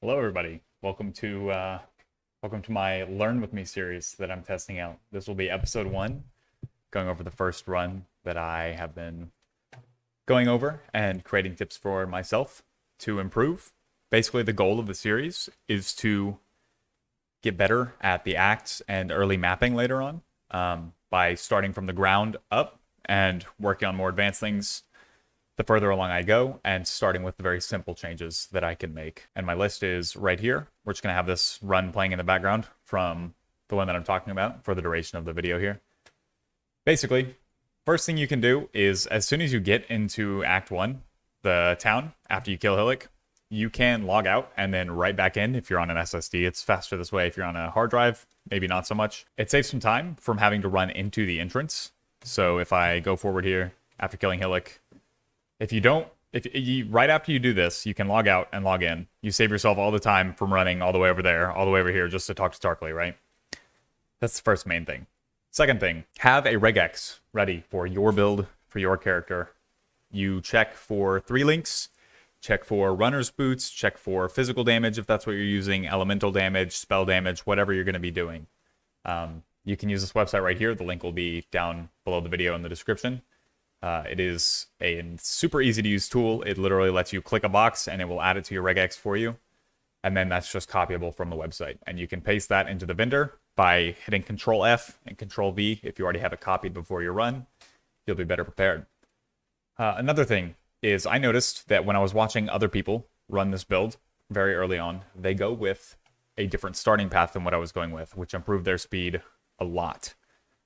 Hello, everybody. Welcome to my Learn with Me series that I'm testing out. This will be episode 1, going over the first run that I have been going over and creating tips for myself to improve. Basically, the goal of the series is to get better at the acts and early mapping later on, by starting from the ground up and working on more advanced things the further along I go, and starting with the very simple changes that I can make. And my list is right here. We're just going to have this run playing in the background from the one that I'm talking about for the duration of the video here. Basically, first thing you can do is as soon as you get into Act 1, the town, after you kill Hillock, you can log out and then right back in if you're on an SSD. It's faster this way. If you're on a hard drive, maybe not so much. It saves some time from having to run into the entrance. So if I go forward here after killing Hillock, right after you do this, you can log out and log in. You save yourself all the time from running all the way over there, all the way over here, just to talk to Starkly, right? That's the first main thing. Second thing, have a regex ready for your build, for your character. You check for 3 links, check for runner's boots, check for physical damage if that's what you're using, elemental damage, spell damage, whatever you're going to be doing. You can use this website right here. The link will be down below the video in the description. It is a super easy to use tool. It literally lets you click a box and it will add it to your regex for you. And then that's just copyable from the website. And you can paste that into the vendor by hitting Control F and Control V. If you already have it copied before your run, you'll be better prepared. Another thing is I noticed that when I was watching other people run this build very early on, they go with a different starting path than what I was going with, which improved their speed a lot.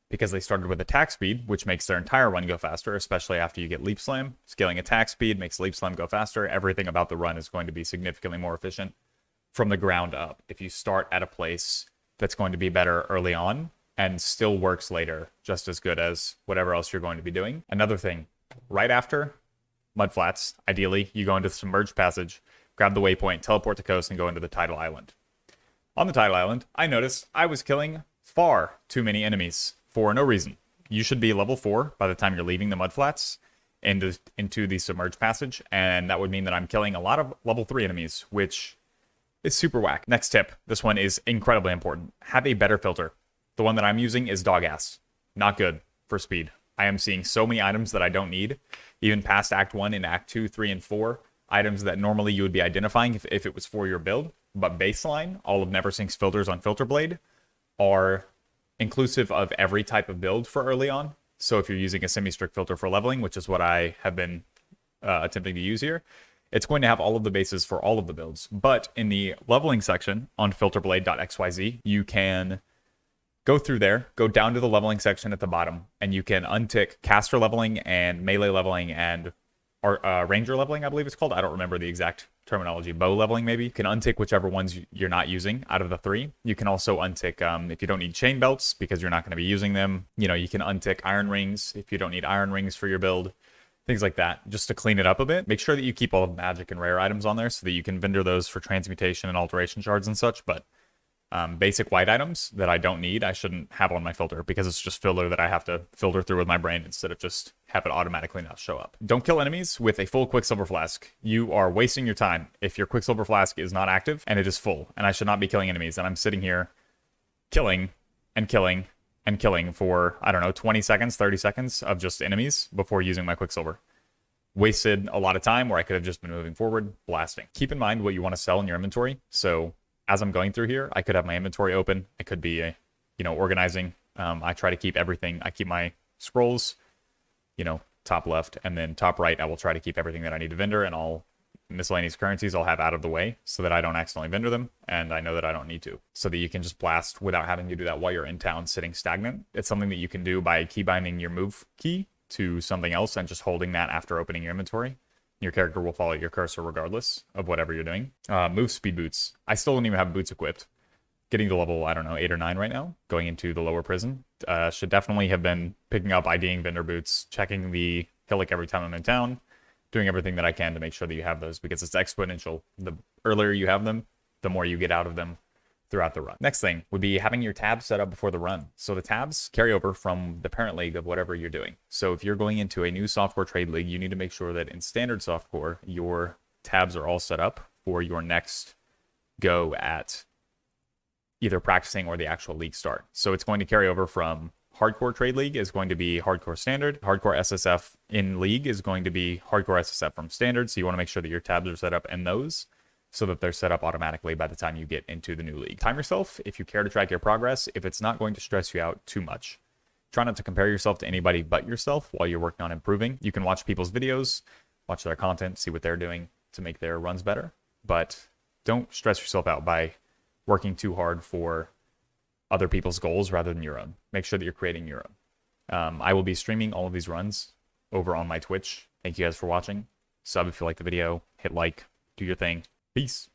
Because they started with attack speed, which makes their entire run go faster, especially after you get Leap Slam. Scaling attack speed makes Leap Slam go faster. Everything about the run is going to be significantly more efficient from the ground up if you start at a place that's going to be better early on and still works later just as good as whatever else you're going to be doing. Another thing, right after Mudflats, ideally, you go into the Submerged Passage, grab the waypoint, teleport to coast, and go into the Tidal Island. On the Tidal Island, I noticed I was killing far too many enemies for no reason. You should be level 4 by the time you're leaving the Mudflats into the Submerged Passage, and that would mean that I'm killing a lot of level 3 enemies, which is super whack. Next tip, this one is incredibly important. Have a better filter. The one that I'm using is Dog Ass. Not good for speed. I am seeing so many items that I don't need, even past Act 1 and Act 2, 3, and 4, items that normally you would be identifying if it was for your build, but baseline, all of Neversink's filters on Filter Blade are inclusive of every type of build for early on. So if you're using a semi-strict filter for leveling, which is what I have been attempting to use here, it's going to have all of the bases for all of the builds. But in the leveling section on filterblade.xyz, you can go through there, go down to the leveling section at the bottom, and you can untick caster leveling and melee leveling and ranger leveling, I believe it's called. I don't remember the exact terminology. Bow leveling, maybe. You can untick whichever ones you're not using out of the 3. You can also untick if you don't need chain belts because you're not going to be using them. You can untick iron rings if you don't need iron rings for your build. Things like that, just to clean it up a bit. Make sure that you keep all of the magic and rare items on there so that you can vendor those for transmutation and alteration shards and such. But basic white items that I don't need, I shouldn't have on my filter because it's just filler that I have to filter through with my brain instead of just have it automatically not show up. Don't kill enemies with a full Quicksilver Flask. You are wasting your time if your Quicksilver Flask is not active and it is full, and I should not be killing enemies. And I'm sitting here killing and killing and killing for, I don't know, 20 seconds, 30 seconds of just enemies before using my Quicksilver. Wasted a lot of time where I could have just been moving forward, blasting. Keep in mind what you want to sell in your inventory. So as I'm going through here, I could have my inventory open. I could be, organizing. I try to keep everything. I keep my scrolls, top left, and then top right, I will try to keep everything that I need to vendor, and all miscellaneous currencies I'll have out of the way so that I don't accidentally vendor them, and I know that I don't need to. So that you can just blast without having to do that while you're in town sitting stagnant. It's something that you can do by keybinding your move key to something else and just holding that after opening your inventory. Your character will follow your cursor regardless of whatever you're doing. Move speed boots. I still don't even have boots equipped. Getting to level, 8 or 9 right now, going into the lower prison. Should definitely have been picking up IDing vendor boots, checking the Hillock every time I'm in town, doing everything that I can to make sure that you have those because it's exponential. The earlier you have them, the more you get out of them throughout the run. Next thing would be having your tabs set up before the run. So the tabs carry over from the parent league of whatever you're doing. So if you're going into a new softcore trade league, you need to make sure that in standard softcore, your tabs are all set up for your next go at either practicing or the actual league start. So it's going to carry over from hardcore trade league is going to be hardcore standard. Hardcore SSF in league is going to be hardcore SSF from standard. So you want to make sure that your tabs are set up in those so that they're set up automatically by the time you get into the new league. Time yourself if you care to track your progress, if it's not going to stress you out too much. Try not to compare yourself to anybody but yourself while you're working on improving. You can watch people's videos, watch their content, see what they're doing to make their runs better, but don't stress yourself out by working too hard for other people's goals rather than your own. Make sure that you're creating your own. I will be streaming all of these runs over on my Twitch. Thank you guys for watching. Sub if you like the video, hit like, do your thing. Peace.